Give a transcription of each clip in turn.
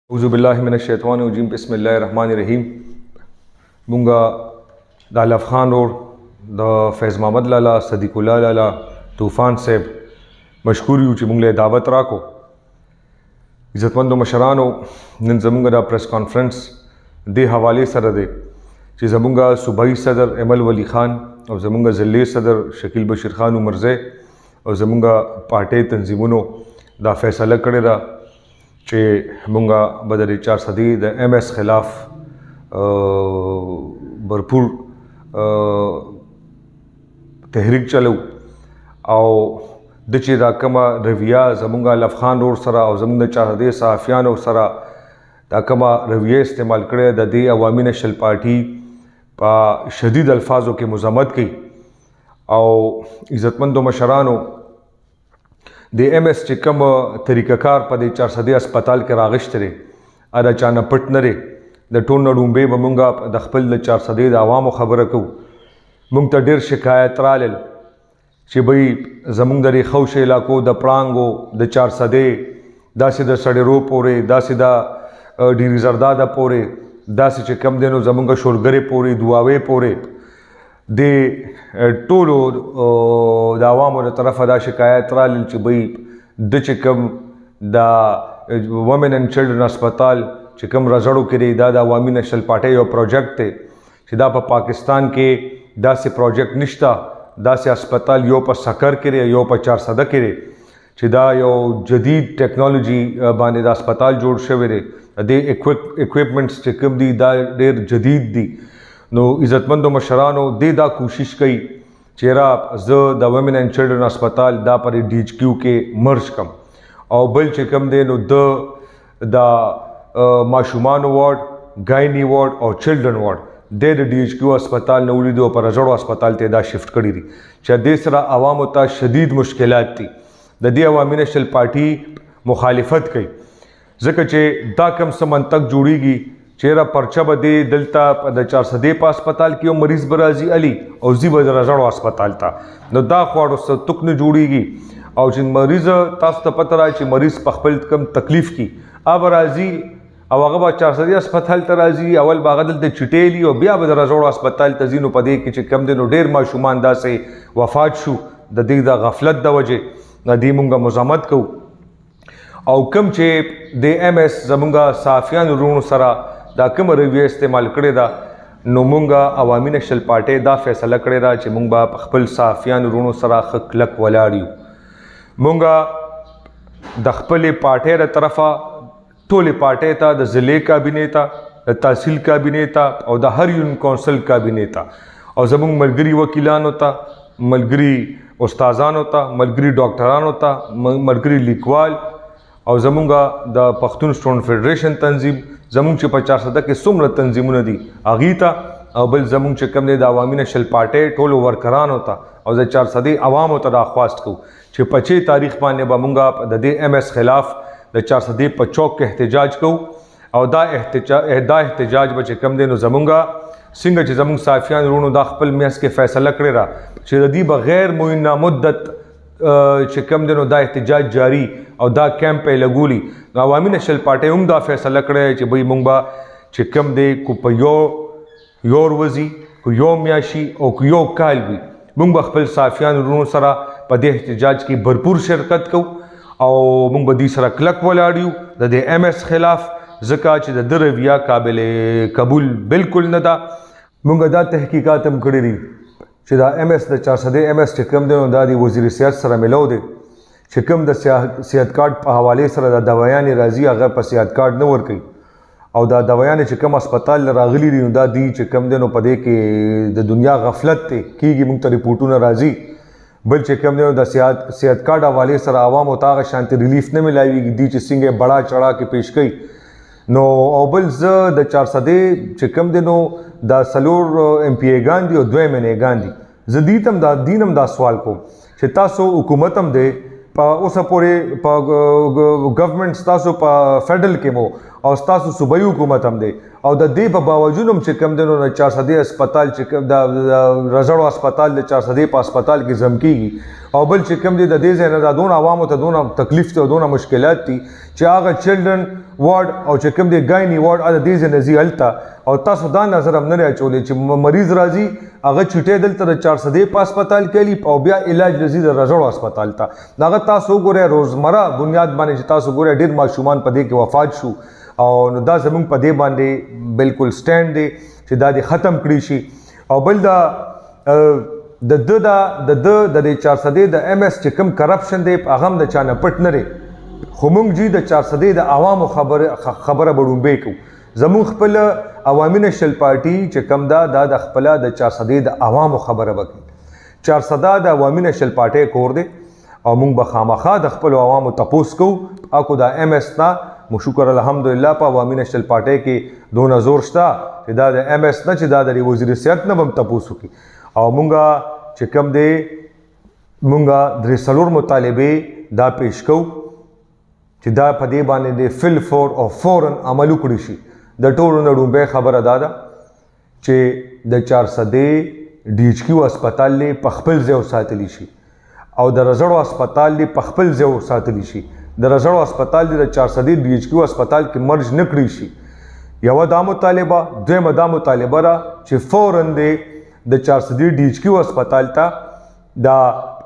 औज़ुबिल्लाहि मिनश्शैतानिर्रजीम बिस्मिल्लाहिर्रहमानिर्रहीम। मुंगा द अलफ खान रोड द फैज़ मोहम्मद लाला सदीकुल्लाह लाला तूफ़ान साहब मशहूर यूँ मुंगले दावत राको इज़्ज़तमंदो मशरानो निन ज़मुंगा दा प्रेस कॉन्फ्रेंस दे हवाले सर दे कि ज़मुंगा सूबाई सदर एमल वली खान और ज़मुंगा ज़िले सदर शकील बशीर खान उमरज़े और ज़मुंगा पार्टी तंजीमों दा फैसला करे दा चे मुंगा बदल 4 सदी द MS खिलाफ भरपूर तहरीक चलो और दचे दा कमा रविया ज़मुंगा अलफ खान रोड सरा और ज़मुंगा 4 सदी सहाफ़ियान सरा दा कमा रविया इस्तेमाल करे the they Awami national party पा शदीद अल्फाजों के मज़म्मत की और इज़्ज़तमंदो मशरानो दे MS चे कम तरीक़ाकार पदे 4 सदी अस्पताल के रागिश तरे अदा चाना पट नरे द टोन डूबे बमुंगा द खपल द 4 सदी द आवाम खबर को मुंग त डेर शिकायत राल कि भाई ज़मुंग दरे खौश इलाको द प्रांगो द 4 सदे दासी द सड़ेरो पोरे दासी दा डीरी जरदादा पोरे दासी चे कम देनो ज़मुंगा शोरगरे पोरे दुआवे पोरे दे टोलो दावामो द तरफ दा शिकायत राल च भाई द चिकम दा वुमेन एंड चिल्ड्रन अस्पताल चिकम रजड़ो करे दा अवामी नेशनल पार्टी यो प्रोजेक्ट थे सिदा पाकिस्तान के दा से प्रोजेक्ट निश्ता दा से अस्पताल यो पर सकर करे यो पर 4 सदा करे सिदा यो जदीद टेक्नोलॉजी बाने दा अस्पताल जोड़ शवेरे दे इक्विपमेंट्स चिकम दी दा देर जदीद दी नो इज़्ज़तमंदो मशरानो दे दा कोशिश कई चेहरा द वुमेन एंड चिल्ड्रन अस्पताल दा पर DHQ के मर्ज कम और बल चिकम दे नो द माशुमान वार्ड गायनी वार्ड और चिल्ड्रन वार्ड दे DHQ अस्पताल नौरी दो पर रजड़ो अस्पताल ते दा शिफ्ट करी थी चाहे देसरा आवाम होता शदीद मुश्किलात थी the they Awami national party मुखालिफत कई ज़िक्र चे दा कम समन तक जुड़ीगी चेहरा पर्चा बदे दलता द 4 सदे पा अस्पताल की मरीज बराजी अली और जी बद रजड़ो अस्पताल था न दा ख्वाड़ो से तुक न जुड़ीगी और जिन मरीज तास तो पता रहा मरीज पखपल कम तकलीफ की अब राजी अब अगबा 4 सदे अस्पताल तराजी अवल बागदल ते चिटेली और बिया बद रजड़ो अस्पताल तजीनो पदे कि कम दिनो डेर माशुमान दा से वफात शु द दी दा गफलत द वजह न दी मुंगा मज़ामत को और कम चे दे MS ज़मुंगा साफ़ियान रूण सरा दा कम रविया इस्तेमाल करे दा नो मुंगा अवामी नेशनल पार्टी दा फैसला करे दा चे मुंगा खपल साफ़ियान रूण सरा खलक वलाड़ियो मुंगा द खपल पार्टी द तरफा टोले पार्टी था द ज़िले काबिने था द तहसील काबिने था और द हर यूनियन कौंसिल काबिने था और ज़मुंग मलगरी वकीलान होता मलगरी उस्ताजान होता मलगरी डॉक्टरान होता मलगरी लिखवाल और ज़मुंगा द पख्तून स्टूडेंट फेडरेशन तंजीम ज़मुंग चे 50 सदा के सुमर तंजीमों ने दी आगीता और बल ज़मुंग चे कम ने द अवामी नेशनल पार्टी टोलो वर्करान होता और द 4 सदे अवाम होता दाख्वास्त को चे 25 तारीख पाने बामुंगा द दे MS खिलाफ द 4 सदे पचौक के एहतजाज को और दा एहतजाज बचे कम देनो ज़मुंगा सिंग चे ज़मुंग साफ़ियान रूनो दाखपल मियास के फैसला करे रहा चे दी बगैर मुइना मुद्दत चे कम दिनों दा एहतजाज जारी और दा कैंप पे लगूली अवामी नेशनल पार्टी दा फैसला करे चे भाई मुंबा चे कम दे को योर वजी को यो म्याशी और को यो काल भी मुंबा खपल साफ़ियान रूनो सरा पदे एहतजाज की भरपूर शिरकत को और मुंबा दी सरा क्लक वलाड़ियो द दे MS खिलाफ ज़का चे द रविया काबिल कबूल बिल्कुल न दा मुंगा दा तहकीकात हम करी रही चे दा MS द 4 सदे MS चे कम दिनों दा दी वज़ीर सियासत सरा मिलो दे चे कम द सेहत कार्ड पर हवाले सरा दा दवायान राजी अगर पर सेहत कार्ड न वर कई और दा दवायान चे कम अस्पताल रागली रही दा दी चे कम दिनों पदे के द दुनिया गफलत थे की मुंग त रिपोर्टों न राजी बल चे कम दिनों द सेहत कार्ड हवाले सरा आवाम होता शांति रिलीफ न मिलाई दी चे सिंगे बड़ा चढ़ा के पेश कई नो ओबल द 4 सदे चे कम दिनों दा सलोर MPA गांधी और 2 महीने गांधी जदीतम दा दीनम दा सवाल को चे तासो हुकूमतम दे पा उस पूरे पा गवर्नमेंट तासो पा फेडरल के मो और तासो सूबाई हुकूमत हम दे और द दे बावजूद हम चिकम दिनों 4 सदे अस्पताल चिकम रजड़ो अस्पताल द 4 सदे पा अस्पताल की जमकी और बल चिकम दे दे दोनों आवाम होता दोनों तकलीफ थी और दोनों मुश्किलात थी चाहे चिल्ड्रन وارډ او چې کوم دی ګایني وارډ د دې ځای نه ځي هلته او تاسو دا نظر هم نه اچولی چې مریض راځي هغه چټۍ دلته د 400 په هسپتال کې لي او بیا علاج لزي د رژړو هسپتال ته هغه تاسو وګورئ روزمره بنیاد باندې چې تاسو وګورئ ډېر ماشومان په دې کې وفات شو او نو دا زموږ په دې باندې بالکل سټینډ دی چې دا دې ختم کړي شي او بل دا د 400 د MS چې کوم کرپشن دی هغه هم د چا نه پټ نه دی خو موږ جی د 400 د عوامو خبره بډومبې کوو زموږ خپل عوامي نشل پارټي چې کوم دا د خپل د 400 د عوامو خبره وکړي 400 د عوامي نشل پارټي کور دی او موږ به خامخا د خپل عوامو تپوس کوو اكو دا MS نه مو شکر الحمدلله په عوامي نشل پارټي کې دونه زور شته چې دا د MS نه چې دا د وزیر صحت نه هم تپوس وکړي او مونږه چې کوم دی مونږه درې څلور مطالبې دا پیش کوو چې دا په دې باندې د فل فور او فورن عمل وکړي شي د ټولو نه ډومبۍ خبره دا ده چې د 400 DHQ هسپتال په خپل ځای وساتلی شي او د رژړو هسپتال په خپل ځای وساتلی شي د رژړو هسپتال د 400 DHQ هسپتال کې مرج نه کړی شي یو دا مطالبه دویمه دا مطالبه را چې فورن د 400 DHQ هسپتال ته دا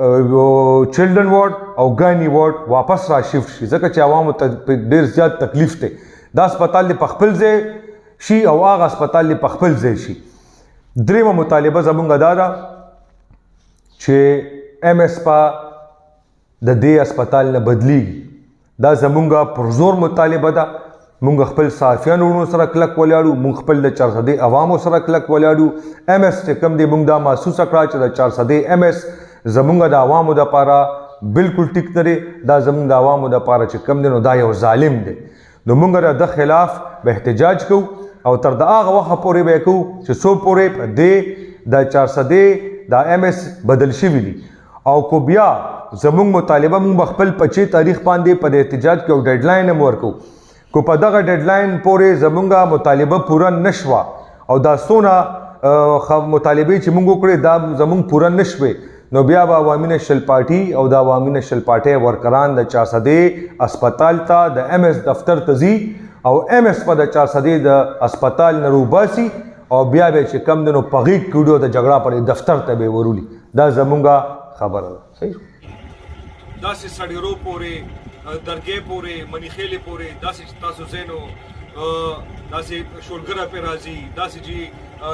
چلډرن وارډ او ګایني وارډ واپس را شفت شي ځکه چې عوامو ته ډېر زیات تکلیف دی دا هسپتال په خپل ځای شي او هغه هسپتال په خپل ځای شي دریمه مطالبه زمونږ دا ده چې MS په د دې هسپتال نه بدلیږي دا زمونږ پرزور مطالبه ده مونږ خپل صحافیانو سره کلک ولاړو مونږ خپل د 400 عوامو سره کلک ولاړو MS چې کوم دی مونږ دا محسوس کړه چې د 400 MS زمونږ د عوامو د پاره بالکل ټیک نه دا زمونږ د عوامو د پاره چې کوم دی نو دا یو ظالم دی نو مونږ د خلاف به احتجاج کوو او تر دا هغه وخت پورې به کوو چې څو پورې د 400 د MS بدل شوي دي او کو بیا زمونږ مطالبه مونږ خپل 25 تاریخ باندې په احتجاج کې یو ډیډلاین هم ورکو کو په دغه ډیډلاین پورې زمونږه مطالبه پوره نشوه او دا څونه مطالبې چې مونږ وکړې دا زمونږ پوره نشوي نو بیا به عوامي نشل پارټي او د عوامي نشل پارټي ورکران د 400 هسپتال ته د MS دفتر ته ځي او MS په د 400 د هسپتال نه روباسي او بیا به چې کم دنو پغیق کړو د جګړه پر دفتر ته به ورولي دا زمونږه خبره ده صحیح داسې سړیرو پورې درګې پورې منیخېلې پورې داسې تاسو زینو داسې شولګره پې راځي داسې چې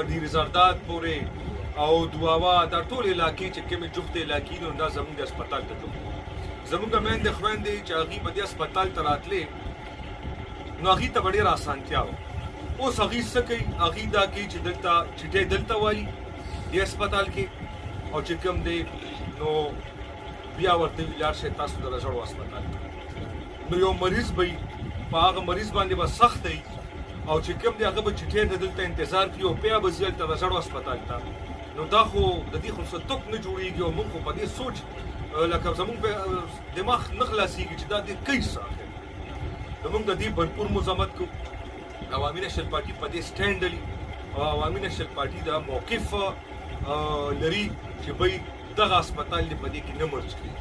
ډېر زرداد پورې او دواوا دا ټول علاقې چې کومې جوختې علاقې نو دا زموږ د هسپتال ته جوخت زموږ میندې خویندې چې هغې به دې هسپتال ته راتلې نو هغې ته به ډېره اسانتیا وه اوس هغې څه کوي هغې دا کوي چې دلته چټۍ دلته والي دې هسپتال کې او چې کوم دی نو بیا ورته لاړ شئ تاسو د رژړو هسپتال نو یو مریض به په هغه مریض باندې به سخت دی او چې کوم دی هغه به چټۍ ته دلته انتظار کوي او بیا به ځي هلته رژړو هسپتال ته نو دا خو د دې خو څه توک نه جوړېږي او موږ خو په دې سوچ لکه زموږ دماغ نه خلاصېږي چې دا دې کوي څه آخر نو موږ د دې بھرپور مزاحمت کوو عوامي نشل پارټي په دې سټینډ لري او عوامي نشل پارټي دا موقف لري چې بھائی دغه هسپتال دې په دې کې نه مرج کړي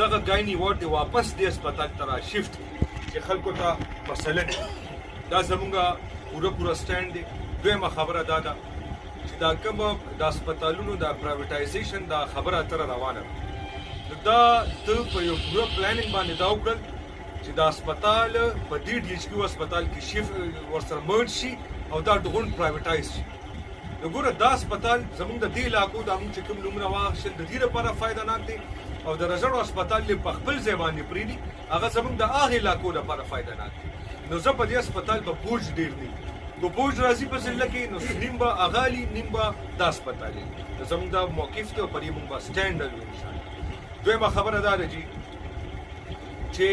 دغه ګایني وارډ دې واپس دې هسپتال ته را شفت کړي چې خلکو ته مسله دا زموږ پوره سټینډ دی دویمه خبره دا ده چې دا کوم د هسپتالونو د پرایویټایزیشن دا خبره اتره روانه دا ته په یو پوره پلانینګ باندې دا وکړل چې دا هسپتال په دې DHQ هسپتال کې شفت ورسره مرج شي او دا ډغون پرایویټایز شي نو ګوره دا هسپتال زموږ د دې علاقو دا موږ چې کوم نومونه واخیستل د دې لپاره فایده ناک دی او د رژړو هسپتال په خپل ځای باندې پرېږدي هغه زموږ د هغې علاقو لپاره فایده ناک دی نو زه په دې هسپتال به بوج ډېر دی که بوج راځي په ضلع کې نو نیم به هغه لي نیم به دا هسپتال وي نو زموږ دا موقف دی او په دې موږ به سټینډ لرو انشاءالله دویمه خبره دا ده چې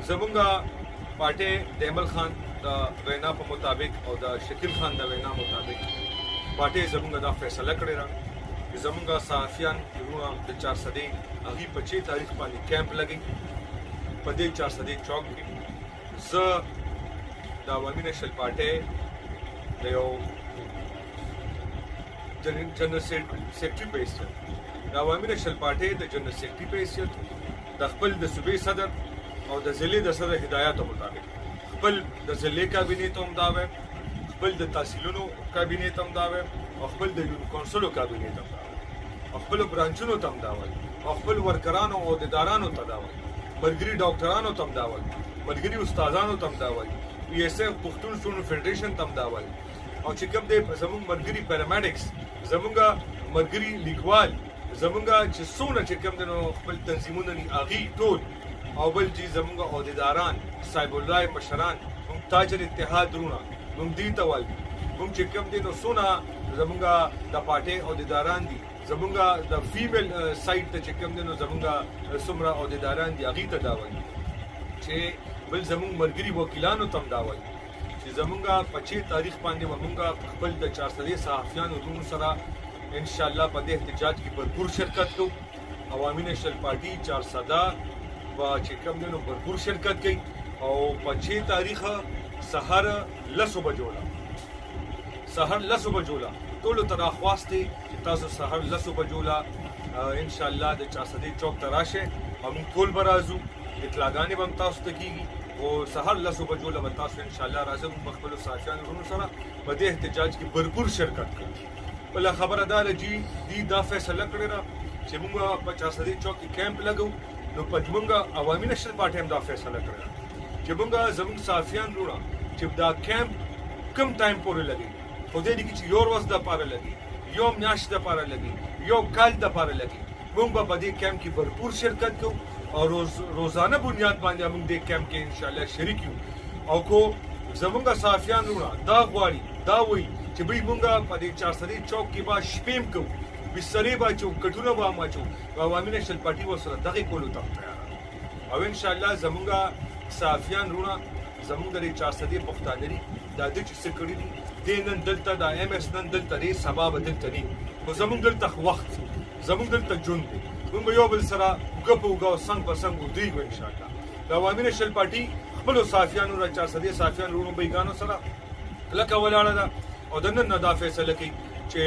زموږ پارټۍ د احمد خان د وینا په مطابق او د شکیل خان د وینا مطابق پارټۍ زموږ دا فیصله کړې ده چې زموږ صحافیان وروڼه د 400 هغې په 6 تاریخ باندې کیمپ لګوي په دې 400 چوک کې زه د عوامي نشل پارټۍ د یو جنرل سیکرټري په حیثیت د عوامي نشل پارټۍ د جنرل سیکرټري په حیثیت د خپل د صوبې صدر او د ضلع د صدر هدایاتو مطابق خپل د ضلع کابینې ته هم دا وایم، خپل د تحصیلونو کابینې ته هم دا وایم، او خپل د کونسلو کابینې ته هم دا وایم، او خپل برانچونو ته هم دا وایم، او خپل ورکرانو او عہدیدارانو ته دا وایم، ملګري ډاکټرانو ته هم دا وایم، ملګري استادانو ته هم دا وایم، پی ایس ایف پښتون سټوډنټ فیډریشن ته هم دا وایم، او چې کوم دی زموږ ملګري پیرامیډکس، زموږ ملګري لیکوال، زموږ چې څونه چې کوم دی نو خپل تنظیمونه دي هغوی ټول، او بل چې زموږ عہدیداران صاحب الله مشران، موږ تاج الاتحاد رونه موږ دې ته وایو، موږ چې کوم دی نو څونه زموږ د پارټۍ عہدیداران دي، زموږ د فیمیل سایډ ته چې کوم دی نو زموږ څومره عہدیداران دي هغوی ته دا وایو، چې بل زموږ ملګري وکیلانو ته هم دا وایو چې زموږ په 6 تاریخ باندې به موږ خپل د 400 صحافیانو وروڼو سره انشاءالله په دې احتجاج کې بھرپور شرکت کوو. عوامي نیشنل پارټي 400 به چې کوم دی نو بھرپور شرکت کوي، او په 6 تاریخ سهار 10 بجو له ټولو ته راخواست دی چې تاسو سهار 10 بجو له انشاءالله د 400 چوک ته راشئ، او موږ ټول به راځو، اطلاعګانې به هم تاسو ته کېږي، او سهار 10 بجو له به تاسو انشاءالله راځئ، موږ په خپلو صحافیانو وروڼو سره په دې احتجاج کې بھرپور شرکت کوو. بله خبره دا ده چې دوی دا فیصله کړې ده چې موږ په 400 چوک کې کیمپ لګو، نو په موږ عوامي نیشنل پارټي هم دا فیصله کړې ده چې موږ زموږ صحافیان وروڼه چې دا کیمپ کم ټایم پورې لګي، خو دې کې چې یو ورځ دپاره لګي، یو میاشت دپاره لګي، یو کال دپاره لګي، موږ به په دې کیمپ کې بھرپور شرکت کوو، او روزانه بنیاد باندې موږ دې کیمپ کې انشاءالله شریک یو. او کو زموږ صحافیان وروڼه دا غواړي، دا وایي چې بھئی موږ په دې 400 چوک کې به شپې هم کوو، بسترې به اچو، کټونه به هم اچو، عوامي نیشنل پارټي ورسره دغې کولو ته تیار ده، او انشاءالله زموږ صحافیان وروڼه زموږ د دې 400 پښتانه دي، دا دوی چې څه کړي دي، دې نن دلته د ایم ایس نن دلته دی، سبا به دلته ني، خو زموږ دلته وخت، زموږ دلته ژوند دی، موږ به یو بل سره اوږه په اوږه او څنګ په څنګ ودرېږو انشاءالله. د عوامي نیشنل پارټي خپلو صحافیانو را 400 صحافیانو وروڼو بېګانو سره کلکه ولاړه ده، او د نن نه دا فیصله کوي چې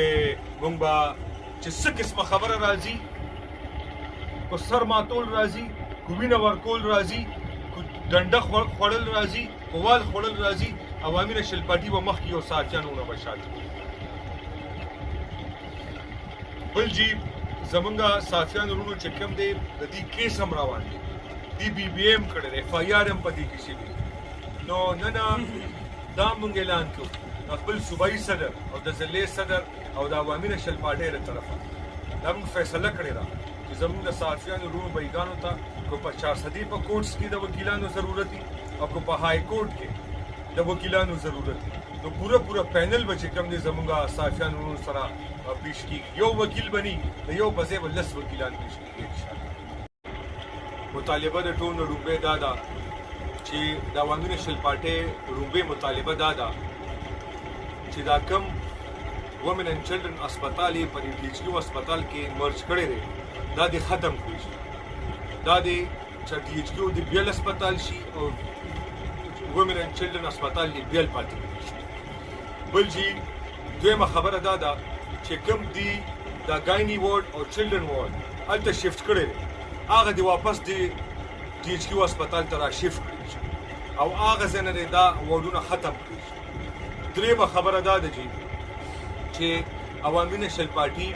موږ به چې څه قسمه خبره راځي، په سر ماتول راځي، کو وینه ورکول راځي، کو ډنډه خوړل راځي، کو وال خوړل راځي، عوامي نیشنل پارټي به مخکې یو صحافیانو وروڼه به شاته. بل جی زمونږ صحافیانو وروڼو چې کوم دی د دې کیس هم روان دی، دی بی بی ایم کړی دی، ایف آی آر هم په دې کې شوي، نو نن دا موږ اعلان کوو خپل صوبایي صدر او د ضلع صدر او د عوامي نیشنل پارټۍ له طرفه دا موږ فیصله کړې ده چې زموږ د صحافیانو وروڼو بېګانو ته که په 400 په کوټس کې د وکیلانو ضرورت وي، او که په های کورټ کې د وکیلانو ضرورت وي، نو پوره پینل به چې کوم دی زموږ صحافیانو وروڼو سره پیش کېږي، یو وکیل بني د یو په ځای به 10 وکیلان پیش کېږي انشاءالله. مطالبه د ټولو لومړی دا ده چې د عوامي نیشنل پارټۍ لومړی مطالبه دا ده چې دا کم وومن اینڈ چلډرن هسپتال یې په ډي ایچ کیو هسپتال کې مرج کړی دی، دا دې ختم کړی شي، دا دې چې ډي ایچ کیو د بیل هسپتال شي او وومن اینڈ چلډرن هسپتال یې بیل پاتې شي. بل جی دویمه خبره دا ده چې کوم دی دا ګایني وارډ او چلډرن وارډ هلته شفټ کړی دی، هغه دې واپس د ډي ایچ کیو هسپتال ته را شفټ کړی شي، او هغه ځای نه دې دا وارډونه ختم کړي شي. درېیمه خبره دا ده چې عوامي نیشنل پارټي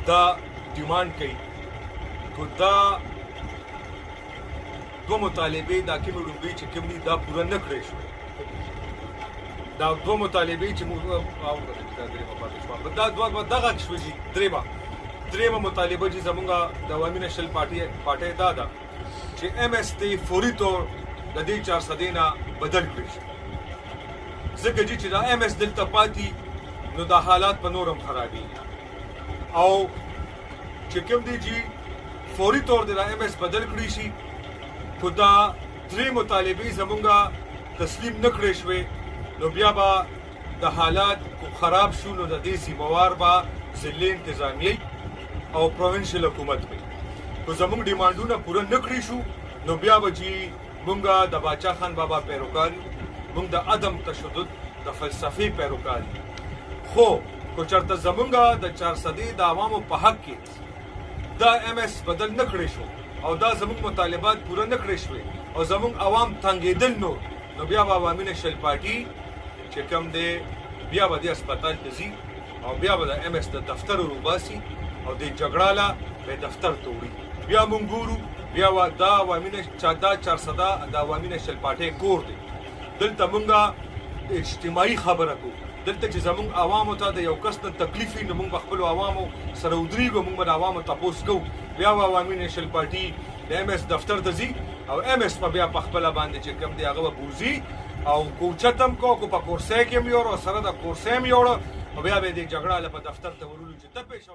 دا ډیمانډ کوي که دا دوه مطالبې دا کومې لومړۍ چې کوم دي دا پوره نه کړی شوی، دا دوه مطالبې چې موږ دا دغه شوي دي. درېیمه مطالبه چې زموږ د عوامي نیشنل پارټۍ دا ده چې ایم ایس ته فوري طور د دې 400 نه بدل کړی شي، ځکه چې دا ایم ایس دلته پاتې نو دا حالات په نور هم خرابېږي، او چې کوم دی چې فوري طور د ایم ایس بدل کړی شي، خو دا درې مطالبې زموږ تسلیم نه کړی شوې، نو بیا به د حالات خراب شو، نو د دې ذمہوار به ضلع انتظامیه او پروینشل حکومت وي. که زموږ ډیمانډونه پوره نه کړی شو، نو بیا به چې موږ د باچا خان بابا پیروکار یو، موږ د عدم تشدد د فلسفې پیروکار یو. خو که چېرته زموږ د 400 د عوامو په حق کې دا ایم ایس بدل نه کړی شو او دا زموږ مطالبات پوره نه کړی شوې، او زمونږ عوام تنګېدل نو بیا به عوامي نېشنل پارټي چې کوم دی بیا به دې هسپتال ته ځي او بیا به د ایم ایس د دفتر روباسي او د جګړه لا به دفتر ته وړي. بیا مونږ ګورو بیا دا عوامي دا 400 د عوامي نېشنل پارټي کور دی. دلته مونږه اجتماعي خبره کوو، دلته چې زمونږ عوامو ته د یو کس د تکلیف وي نو مونږ به خپلو عوامو سره ودرېږو، مونږ به د عوامو تپوس کوو. بیا به عوامي نېشنل پارټي د ایم ایس دفتر ته ځي او ایم ایس به بیا په خپله باندې چې کوم دی هغه به بوځي او کوچت هم کو په کورسۍ کې هم یوړ او سره د کورسۍ هم یوړ او بیا به یې د جګړه له په دفتر ته ورولو چې ته پېښه